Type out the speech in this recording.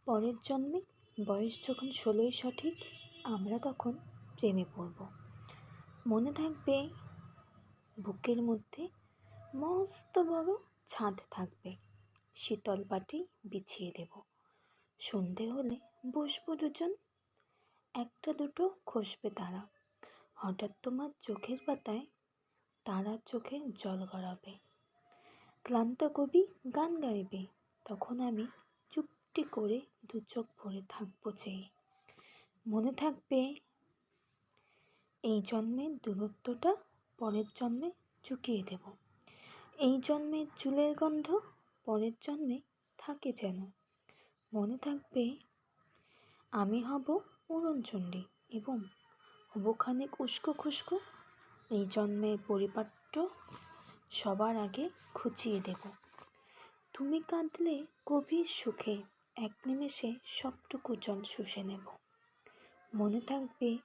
পরের জন্মে বয়স যখন 16ই সঠিক, আমরা তখন প্রেমে পড়ব। মনে থাকবে বুকের মধ্যে মস্ত বড় ছাদ থাকবে, শীতল পাটি বিছিয়ে দেব। সন্ধে হলে বসবো দুজন, একটা দুটো খসবে তারা। হঠাৎ তোমার চোখের পাতায় তারার চোখে জল গড়াবে। ক্লান্ত কবি গান গাইবে, তখন আমি চুপটি করে দু চোখ ভরে থাকবো চেয়ে। মনে থাকবে এই জন্মের দূরত্বটা পরের জন্মে চুকিয়ে দেব। এই জন্মের চুলের গন্ধ পরের জন্মে থাকে যেন। মনে থাকবে আমি হব উড়নচণ্ডী এবং হব খানিক উস্কো খুস্কো। এই জন্মের পরিপাট্য সবার আগে খুঁচিয়ে দেব। তুমি কাঁদলে গভীর সুখে এক নিমেষে সবটুকু জল শুষে নেব। মনে থাকবে